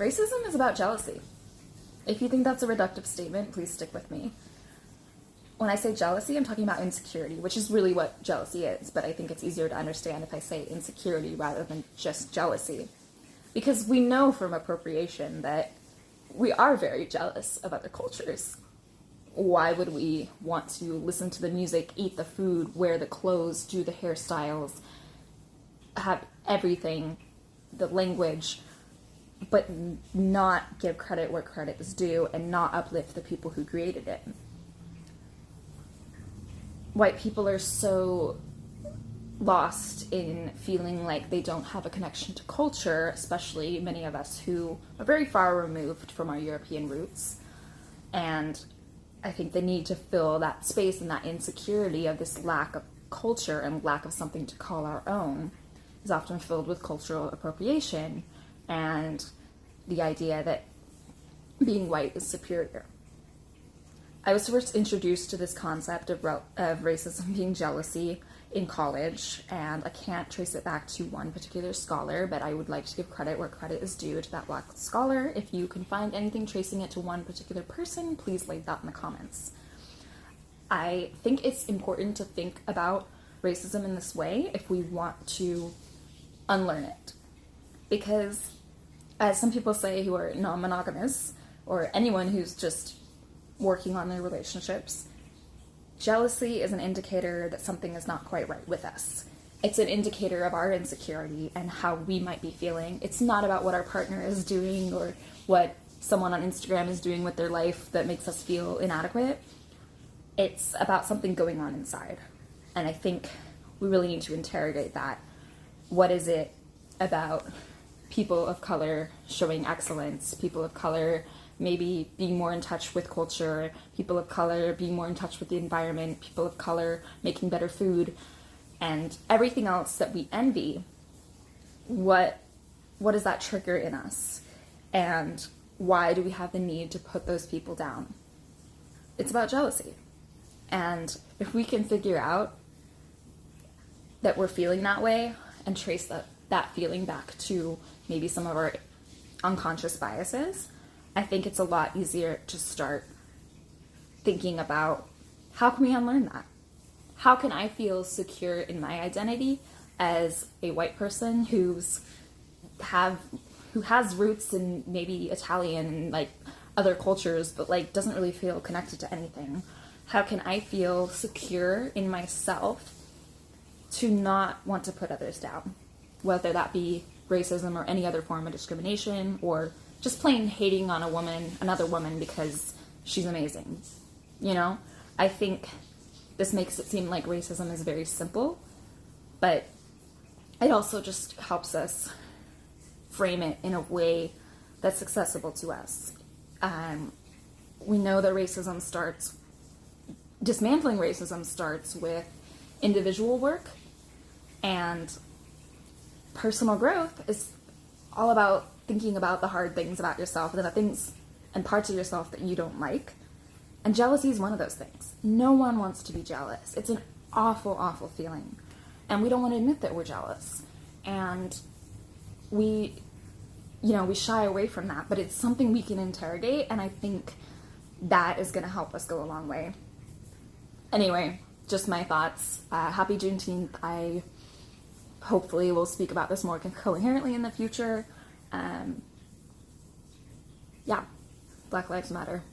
Racism is about jealousy. If you think that's a reductive statement, please stick with me. When I say jealousy, I'm talking about insecurity, which is really what jealousy is, but I think it's easier to understand if I say insecurity rather than just jealousy. Because we know from appropriation that we are very jealous of other cultures. Why would we want to listen to the music, eat the food, wear the clothes, do the hairstyles, have everything, the language, but not give credit where credit is due and not uplift the people who created it? White people are so lost in feeling like they don't have a connection to culture, especially many of us who are very far removed from our European roots. And I think the need to fill that space and that insecurity of this lack of culture and lack of something to call our own is often filled with cultural appropriation and the idea that being white is superior. I was first introduced to this concept of racism being jealousy in college, and I can't trace it back to one particular scholar, but I would like to give credit where credit is due to that Black scholar. If you can find anything tracing it to one particular person, please leave that in the comments. I think it's important to think about racism in this way if we want to unlearn it. Because, as some people say who are non-monogamous, or anyone who's just working on their relationships, jealousy is an indicator that something is not quite right with us. It's an indicator of our insecurity and how we might be feeling. It's not about what our partner is doing or what someone on Instagram is doing with their life that makes us feel inadequate. It's about something going on inside. And I think we really need to interrogate that. What is it about people of color showing excellence, people of color maybe being more in touch with culture, people of color being more in touch with the environment, people of color making better food, and everything else that we envy? What does that trigger in us? And why do we have the need to put those people down? It's about jealousy. And if we can figure out that we're feeling that way and trace that feeling back to maybe some of our unconscious biases, I think it's a lot easier to start thinking about how can we unlearn that? How can I feel secure in my identity as a white person who has roots in maybe Italian and like other cultures, but like doesn't really feel connected to anything? How can I feel secure in myself to not want to put others down, whether that be racism or any other form of discrimination, or just plain hating on another woman because she's amazing, you know? I think this makes it seem like racism is very simple, but it also just helps us frame it in a way that's accessible to us. We know that dismantling racism starts with individual work, and personal growth is all about thinking about the hard things about yourself and the things and parts of yourself that you don't like. And jealousy is one of those things. No one wants to be jealous. It's an awful, awful feeling. And we don't want to admit that we're jealous. And we shy away from that, but it's something we can interrogate, and I think that is going to help us go a long way. Anyway, just my thoughts. Happy Juneteenth. I hopefully will speak about this more coherently in the future. Yeah, Black Lives Matter.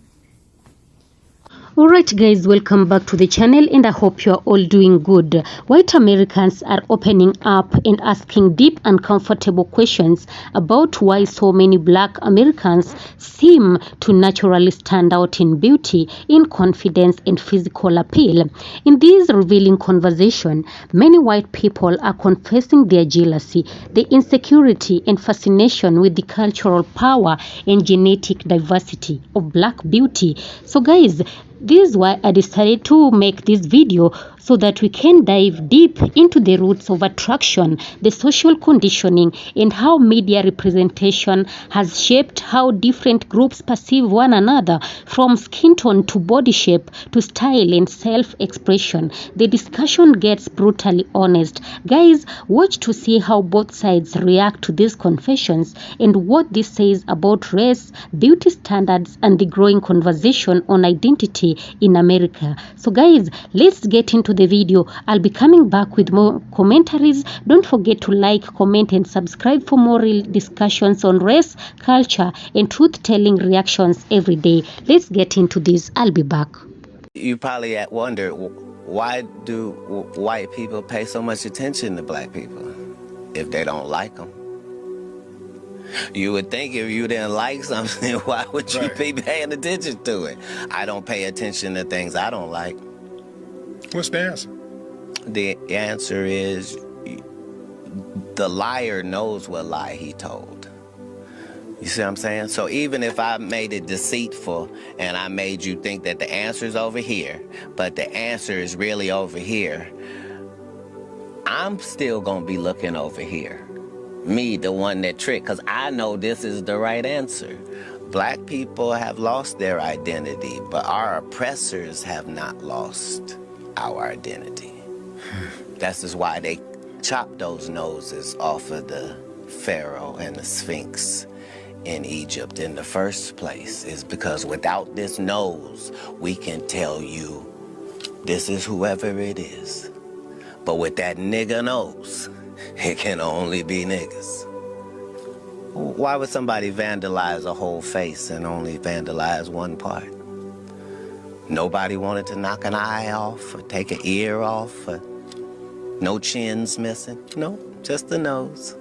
Alright guys, welcome back to the channel, and I hope you are all doing good. White Americans are opening up and asking deep and comfortable questions about why so many Black Americans seem to naturally stand out in beauty, in confidence and physical appeal. In this revealing conversation, many white people are confessing their jealousy, their insecurity and fascination with the cultural power and genetic diversity of Black beauty. So guys, this is why I decided to make this video, so that we can dive deep into the roots of attraction, the social conditioning, and how media representation has shaped how different groups perceive one another, from skin tone to body shape to style and self-expression. The discussion gets brutally honest. Guys, watch to see how both sides react to these confessions and what this says about race, beauty standards, and the growing conversation on identity in America. So guys, let's get into the video. I'll be coming back with more commentaries. Don't forget to like, comment, and subscribe for more real discussions on race, culture, and truth-telling reactions every day. Let's get into this. I'll be back. You probably wonder, why do white people pay so much attention to black people if they don't like them? You would think if you didn't like something, why would you be paying attention to it? I don't pay attention to things I don't like. What's the answer? The answer is the liar knows what lie he told. You see what I'm saying? So even if I made it deceitful and I made you think that the answer is over here, but the answer is really over here, I'm still going to be looking over here. Me, the one that tricked, because I know this is the right answer. Black people have lost their identity, but our oppressors have not lost our identity. That's just why they chopped those noses off of the Pharaoh and the Sphinx in Egypt in the first place, is because without this nose, we can tell you this is whoever it is. But with that nigga nose, it can only be niggas. Why would somebody vandalize a whole face and only vandalize one part? Nobody wanted to knock an eye off or take an ear off, or no chins missing. No, just the nose.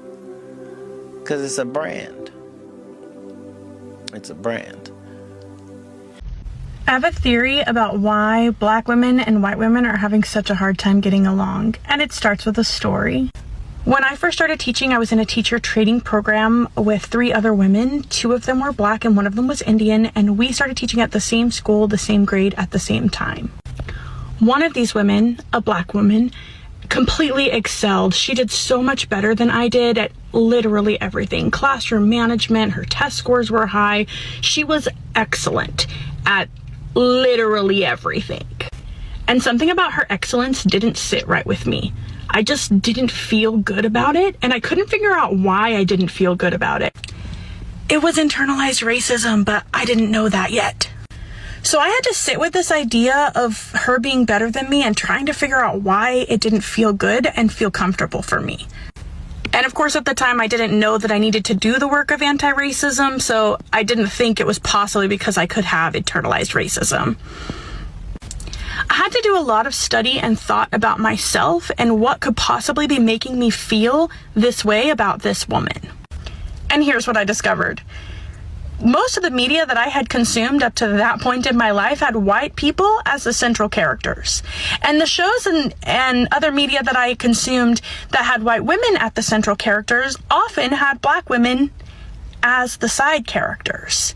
Because it's a brand. It's a brand. I have a theory about why black women and white women are having such a hard time getting along, and it starts with a story. When I first started teaching, I was in a teacher training program with 3 other women. 2 of them were black and 1 of them was Indian, and we started teaching at the same school, the same grade, at the same time. One of these women, a black woman, completely excelled. She did so much better than I did at literally everything. Classroom management, her test scores were high. She was excellent at literally everything. And something about her excellence didn't sit right with me. I just didn't feel good about it, and I couldn't figure out why I didn't feel good about it. It was internalized racism, but I didn't know that yet. So I had to sit with this idea of her being better than me and trying to figure out why it didn't feel good and feel comfortable for me. And of course, at the time, I didn't know that I needed to do the work of anti-racism, so I didn't think it was possibly because I could have internalized racism. I had to do a lot of study and thought about myself and what could possibly be making me feel this way about this woman. And here's what I discovered. Most of the media that I had consumed up to that point in my life had white people as the central characters. And the shows and other media that I consumed that had white women at the central characters often had black women as the side characters.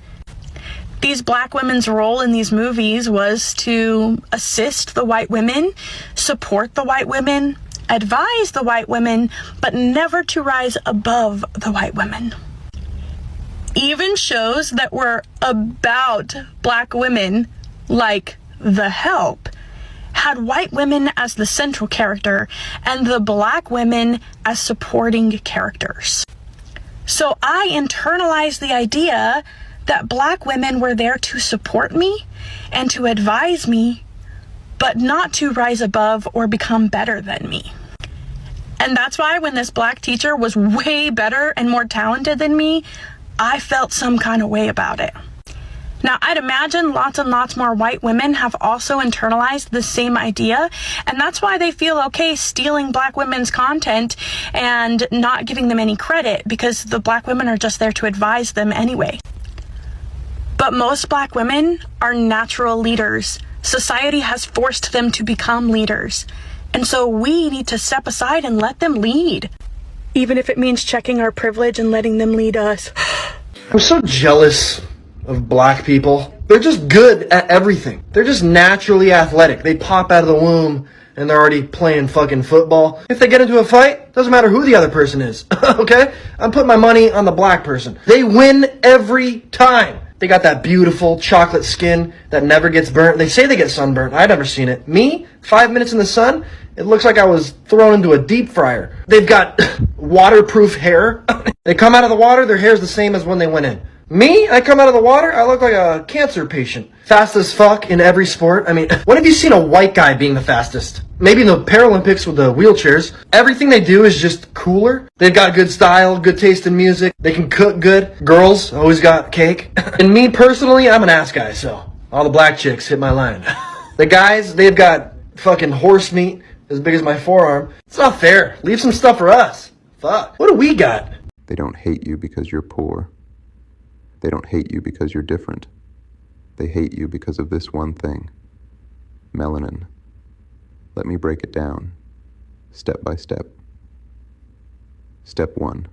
These black women's role in these movies was to assist the white women, support the white women, advise the white women, but never to rise above the white women. Even shows that were about black women, like The Help, had white women as the central character and the black women as supporting characters. So I internalized the idea that black women were there to support me and to advise me, but not to rise above or become better than me. And that's why when this black teacher was way better and more talented than me, I felt some kind of way about it. Now, I'd imagine lots and lots more white women have also internalized the same idea, and that's why they feel okay stealing black women's content and not giving them any credit, because the black women are just there to advise them anyway. But most black women are natural leaders. Society has forced them to become leaders. And so we need to step aside and let them lead, even if it means checking our privilege and letting them lead us. I'm so jealous of black people. They're just good at everything. They're just naturally athletic. They pop out of the womb and they're already playing fucking football. If they get into a fight, doesn't matter who the other person is, okay? I'm putting my money on the black person. They win every time. They got that beautiful chocolate skin that never gets burnt. They say they get sunburnt. I've never seen it. Me, 5 minutes in the sun, it looks like I was thrown into a deep fryer. They've got waterproof hair. They come out of the water, their hair's the same as when they went in. Me, I come out of the water, I look like a cancer patient. Fast as fuck in every sport. I mean, when have you seen a white guy being the fastest? Maybe in the Paralympics with the wheelchairs. Everything they do is just cooler. They've got good style, good taste in music. They can cook good. Girls always got cake. And me personally, I'm an ass guy, so all the black chicks hit my line. The guys, they've got fucking horse meat as big as my forearm. It's not fair. Leave some stuff for us. Fuck. What do we got? They don't hate you because you're poor. They don't hate you because you're different. They hate you because of this one thing. Melanin. Let me break it down, step by step. Step 1.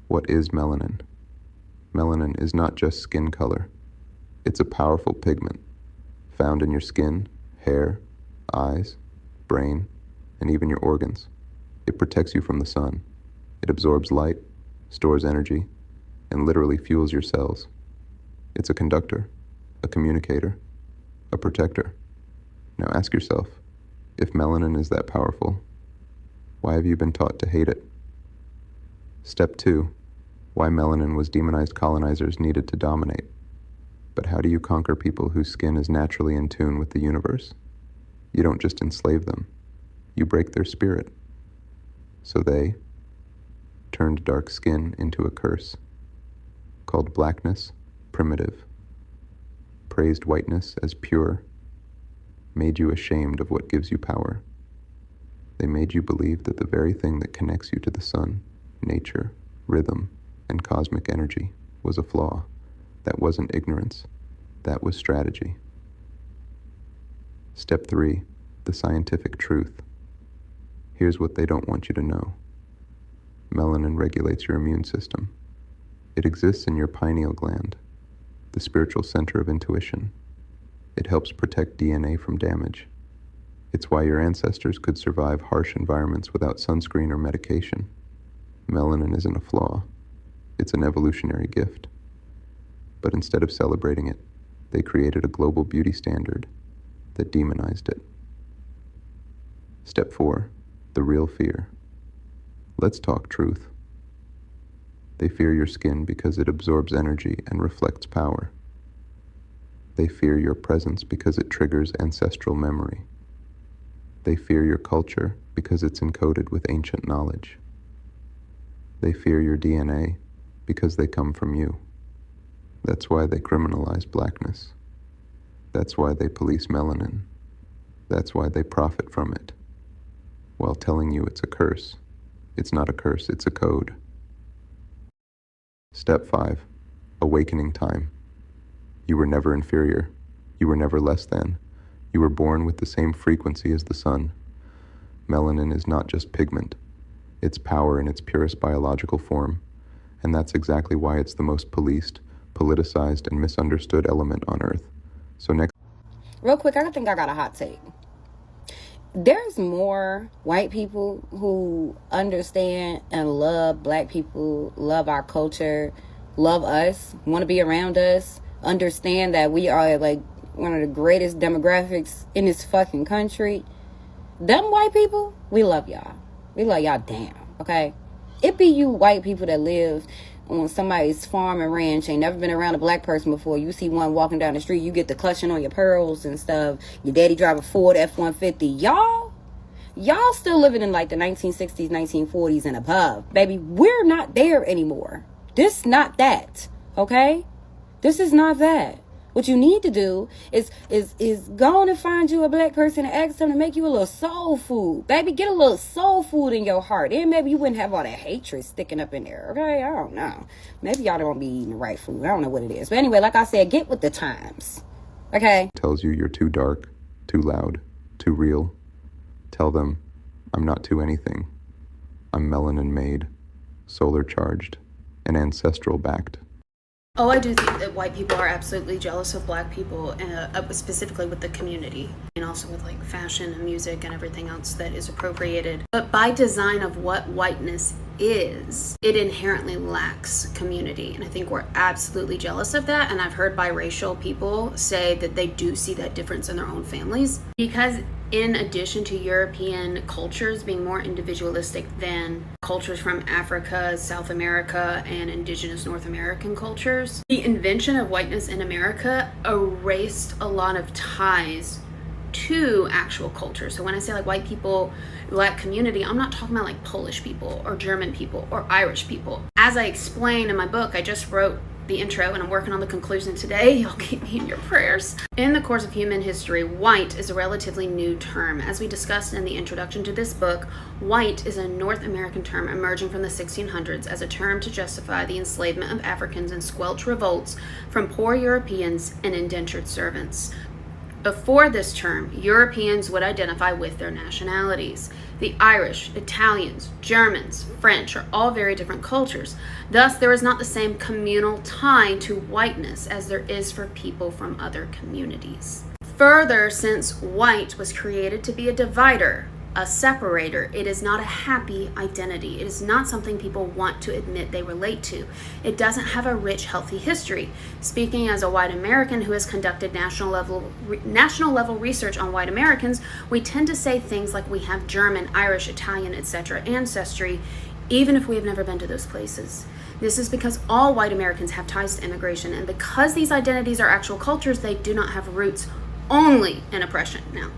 What is melanin? Melanin is not just skin color. It's a powerful pigment found in your skin, hair, eyes, brain, and even your organs. It protects you from the sun. It absorbs light, stores energy, and literally fuels your cells. It's a conductor, a communicator, a protector. Now ask yourself, if melanin is that powerful, why have you been taught to hate it? Step 2, why melanin was demonized colonizers needed to dominate. But how do you conquer people whose skin is naturally in tune with the universe? You don't just enslave them, you break their spirit. So they turned dark skin into a curse, called blackness primitive, praised whiteness as pure, made you ashamed of what gives you power. They made you believe that the very thing that connects you to the sun, nature, rhythm, and cosmic energy was a flaw. That wasn't ignorance. That was strategy. Step 3, the scientific truth. Here's what they don't want you to know. Melanin regulates your immune system. It exists in your pineal gland, the spiritual center of intuition. It helps protect DNA from damage. It's why your ancestors could survive harsh environments without sunscreen or medication. Melanin isn't a flaw. It's an evolutionary gift. But instead of celebrating it, they created a global beauty standard that demonized it. Step 4, the real fear. Let's talk truth. They fear your skin because it absorbs energy and reflects power. They fear your presence because it triggers ancestral memory. They fear your culture because it's encoded with ancient knowledge. They fear your DNA because they come from you. That's why they criminalize blackness. That's why they police melanin. That's why they profit from it, while telling you it's a curse. It's not a curse, it's a code. Step 5, awakening time. You were never inferior. You were never less than. You were born with the same frequency as the sun. Melanin is not just pigment. It's power in its purest biological form. And that's exactly why it's the most policed, politicized, and misunderstood element on Earth. So next... Real quick, I think I got a hot take. There's more white people who understand and love black people, love our culture, love us, want to be around us, understand that we are like one of the greatest demographics in this fucking country. Them white people, we love y'all. We love y'all damn, okay? It be you white people that live on somebody's farm and ranch, ain't never been around a black person before. You see one walking down the street, you get the clutching on your pearls and stuff. Your daddy drive a Ford F-150. Y'all still living in like the 1960s, 1940s and above. Baby, we're not there anymore. This not that, okay? This is not that. What you need to do is go on and find you a black person and ask them to make you a little soul food. Baby, get a little soul food in your heart. And maybe you wouldn't have all that hatred sticking up in there, okay? I don't know. Maybe y'all don't be eating the right food. I don't know what it is. But anyway, like I said, get with the times, okay? Tells you you're too dark, too loud, too real. Tell them, I'm not too anything. I'm melanin made, solar charged, and ancestral backed. Oh, I do think that white people are absolutely jealous of black people, specifically with the community, and also with like fashion and music and everything else that is appropriated. But by design of what whiteness is, it inherently lacks community. And I think we're absolutely jealous of that. And I've heard biracial people say that they do see that difference in their own families. Because in addition to European cultures being more individualistic than cultures from Africa, South America, and indigenous North American cultures, the invention of whiteness in America erased a lot of ties to actual culture. So when I say like white people, black community, I'm not talking about like Polish people or German people or Irish people. As I explain in my book, I just wrote the intro and I'm working on the conclusion today. Y'all keep me in your prayers. In the course of human history, white is a relatively new term. As we discussed in the introduction to this book, white is a North American term emerging from the 1600s as a term to justify the enslavement of Africans and squelch revolts from poor Europeans and indentured servants. Before this term, Europeans would identify with their nationalities. The Irish, Italians, Germans, French are all very different cultures. Thus, there is not the same communal tie to whiteness as there is for people from other communities. Further, since white was created to be a divider, a separator, it is not a happy identity. It is not something people want to admit they relate to. It doesn't have a rich, healthy history. Speaking as a white American who has conducted national level research on white Americans, we tend to say things like we have German, Irish, Italian, etc. ancestry, even if we have never been to those places. This is because all white Americans have ties to immigration, and because these identities are actual cultures, they do not have roots only in oppression. Now,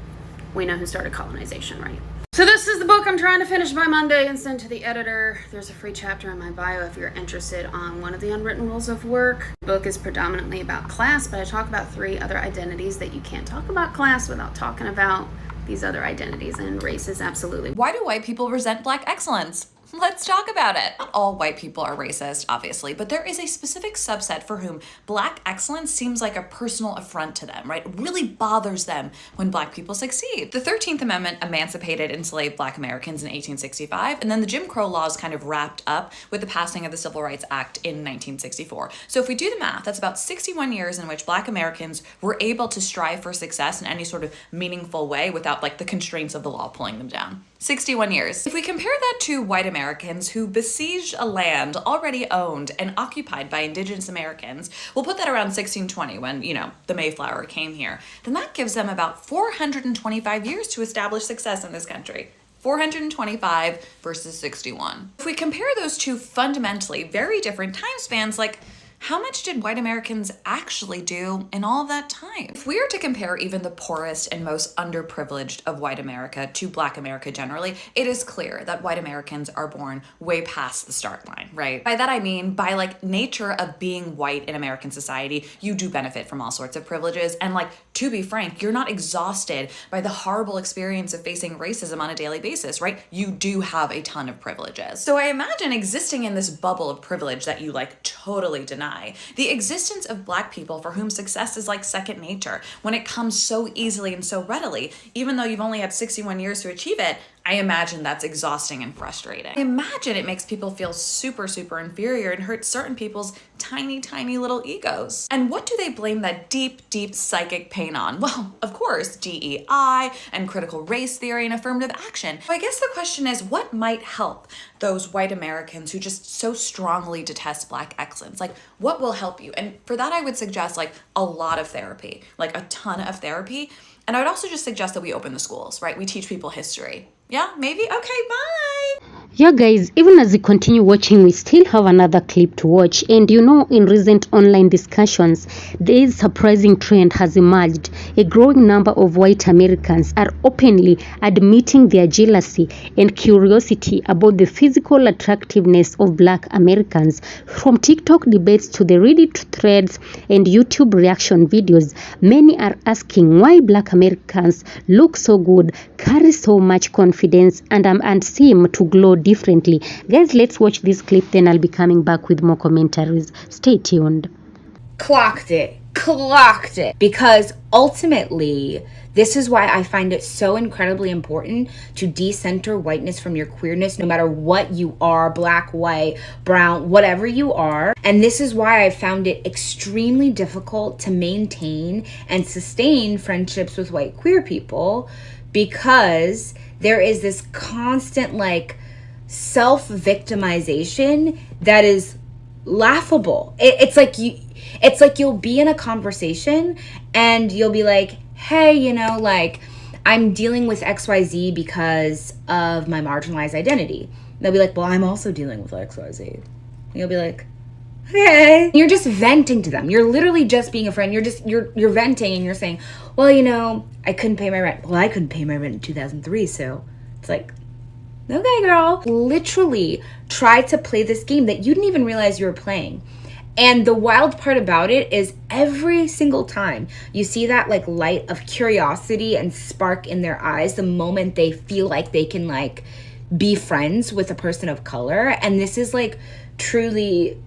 we know who started colonization, right? So this is the book I'm trying to finish by Monday and send to the editor. There's a free chapter in my bio if you're interested on one of the unwritten rules of work. The book is predominantly about class, but I talk about 3 other identities that you can't talk about class without talking about these other identities, and race is absolutely. Why do white people resent black excellence? Let's talk about it. Not all white people are racist, obviously, but there is a specific subset for whom black excellence seems like a personal affront to them, right? It really bothers them when black people succeed. The 13th Amendment emancipated enslaved black Americans in 1865, and then the Jim Crow laws kind of wrapped up with the passing of the Civil Rights Act in 1964. So if we do the math, that's about 61 years in which black Americans were able to strive for success in any sort of meaningful way without like the constraints of the law pulling them down. 61 years. If we compare that to white Americans who besieged a land already owned and occupied by indigenous Americans, we'll put that around 1620 when, the Mayflower came here, then that gives them about 425 years to establish success in this country. 425 versus 61. If we compare those two fundamentally very different time spans, like, how much did white Americans actually do in all of that time? If we are to compare even the poorest and most underprivileged of white America to black America generally, it is clear that white Americans are born way past the start line, right? By that I mean, by like nature of being white in American society, you do benefit from all sorts of privileges. And like, to be frank, you're not exhausted by the horrible experience of facing racism on a daily basis, right? You do have a ton of privileges. So I imagine existing in this bubble of privilege that you like totally deny. The existence of black people for whom success is like second nature, when it comes so easily and so readily, even though you've only had 61 years to achieve it, I imagine that's exhausting and frustrating. I imagine it makes people feel super, super inferior and hurts certain people's tiny, tiny little egos. And what do they blame that deep, deep psychic pain on? Well, of course, DEI and critical race theory and affirmative action. So I guess the question is, what might help those white Americans who just so strongly detest black excellence? Like, what will help you? And for that, I would suggest like a lot of therapy, like a ton of therapy. And I would also just suggest that we open the schools, right? We teach people history. Yeah, maybe? Okay, bye! Yeah guys, even as you continue watching, we still have another clip to watch. And in recent online discussions, this surprising trend has emerged. A growing number of white Americans are openly admitting their jealousy and curiosity about the physical attractiveness of black Americans. From TikTok debates to the Reddit threads and YouTube reaction videos, many are asking why black Americans look so good, carry so much confidence, and seem to glow differently. Guys, let's watch this clip, then I'll be coming back with more commentaries. Stay tuned. Clocked it. clocked it. Because ultimately, this is why I find it so incredibly important to decenter whiteness from your queerness, no matter what you are, black, white, brown, whatever you are. And this is why I found it extremely difficult to maintain and sustain friendships with white queer people, because there is this constant like self-victimization that is laughable. It's like you'll be in a conversation and you'll be like, hey, you know, like, I'm dealing with XYZ because of my marginalized identity. They'll be like, well, I'm also dealing with XYZ. And you'll be like, okay. You're just venting to them. You're literally just being a friend. You're venting and you're saying, well, you know, I couldn't pay my rent. Well, I couldn't pay my rent in 2003, so it's like, okay, girl. Literally try to play this game that you didn't even realize you were playing. And the wild part about it is every single time you see that like light of curiosity and spark in their eyes, the moment they feel like they can like be friends with a person of color. And this is like truly,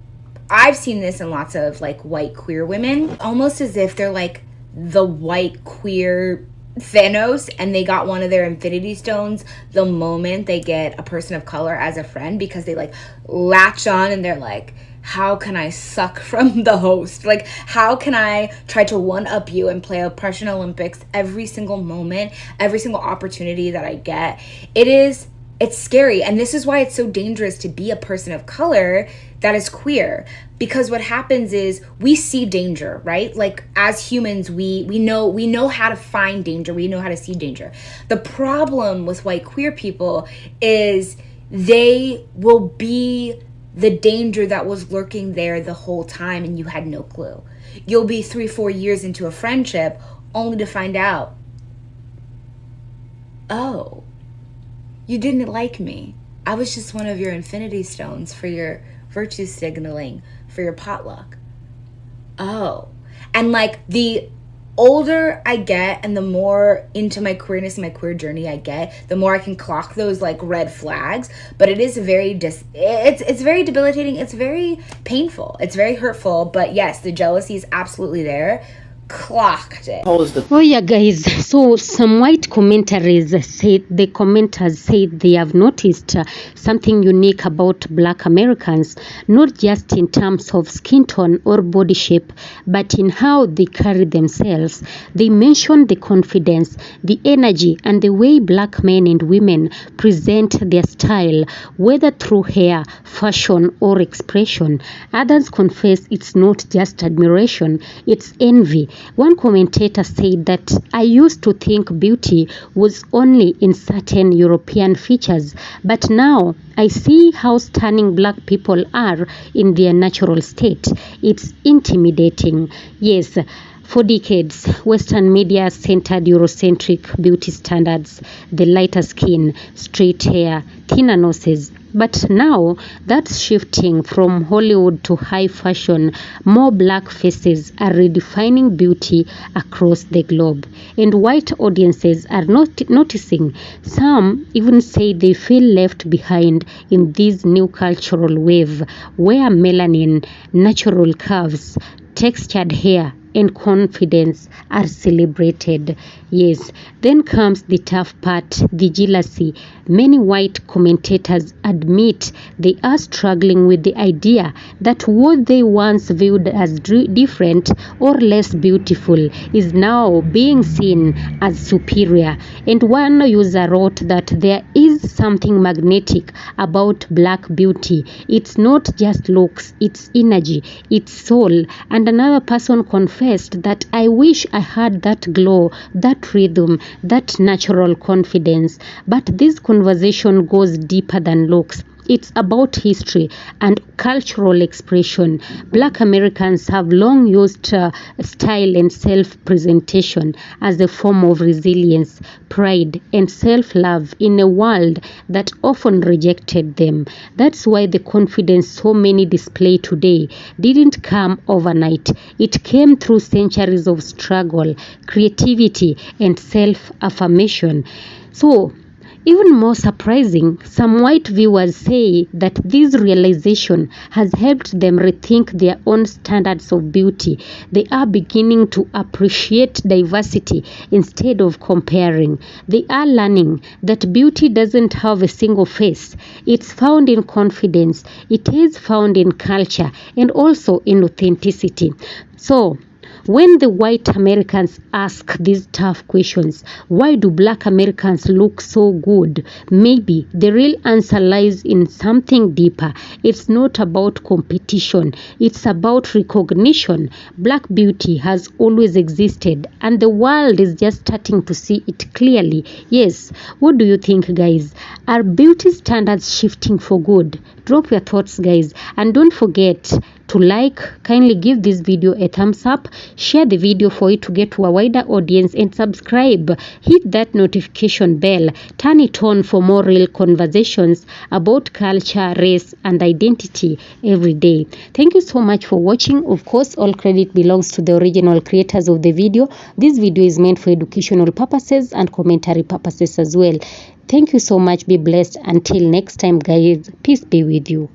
I've seen this in lots of like white queer women, almost as if they're like the white queer Thanos and they got one of their infinity stones the moment they get a person of color as a friend, because they like latch on and they're like, how can I suck from the host? Like, how can I try to one-up you and play Oppression Olympics every single moment, every single opportunity that I get? It's scary. And this is why it's so dangerous to be a person of color that is queer. Because what happens is we see danger, right? Like, as humans, we know how to find danger. We know how to see danger. The problem with white queer people is they will be the danger that was lurking there the whole time and you had no clue. You'll be 3-4 years into a friendship only to find out, oh, you didn't like me. I was just one of your infinity stones for your virtue signaling, for your potluck. Oh. And like the older I get and the more into my queerness and my queer journey I get, the more I can clock those like red flags. But it is very it's very debilitating. It's very painful. It's very hurtful. But yes, the jealousy is absolutely there. Clocked it. Oh yeah, guys, so some white commenters said they have noticed something unique about black Americans, not just in terms of skin tone or body shape, but in how they carry themselves. They mentioned the confidence, the energy, and the way black men and women present their style, whether through hair, fashion, or expression. Others confess it's not just admiration, it's envy. One commentator said that I used to think beauty was only in certain European features, but now I see how stunning black people are in their natural state. It's intimidating. Yes, for decades, Western media centered Eurocentric beauty standards, the lighter skin, straight hair, thinner noses. But now that's shifting from Hollywood to high fashion. More black faces are redefining beauty across the globe, and white audiences are not noticing. Some even say they feel left behind in this new cultural wave where melanin, natural curves, textured hair, and confidence are celebrated. Yes, then comes the tough part, the jealousy. Many white commentators admit they are struggling with the idea that what they once viewed as different or less beautiful is now being seen as superior. And one user wrote that there is something magnetic about black beauty. It's not just looks, it's energy, it's soul. And another person confessed that I wish I had that glow, that rhythm, that natural confidence. But this conversation goes deeper than looks. It's about history and cultural expression. Black Americans have long used style and self-presentation as a form of resilience, pride, and self-love in a world that often rejected them. That's why the confidence so many display today didn't come overnight. It came through centuries of struggle, creativity, and self-affirmation. So, Even more surprising, some white viewers say that this realization has helped them rethink their own standards of beauty. They are beginning to appreciate diversity instead of comparing. They are learning that beauty doesn't have a single face. It's found in confidence, it is found in culture, and also in authenticity. So, when the white Americans ask these tough questions, why do black Americans look so good? Maybe the real answer lies in something deeper. It's not about competition, it's about recognition. Black beauty has always existed, and the world is just starting to see it clearly. Yes, what do you think, guys? Are beauty standards shifting for good? Drop your thoughts, guys, and don't forget to like, kindly give this video a thumbs up, share the video for it to get to a wider audience, and subscribe. Hit that notification bell, turn it on for more real conversations about culture, race, and identity every day. Thank you so much for watching. Of course, all credit belongs to the original creators of the video. This video is meant for educational purposes and commentary purposes as well. Thank you so much. Be blessed. Until next time, guys. Peace be with you.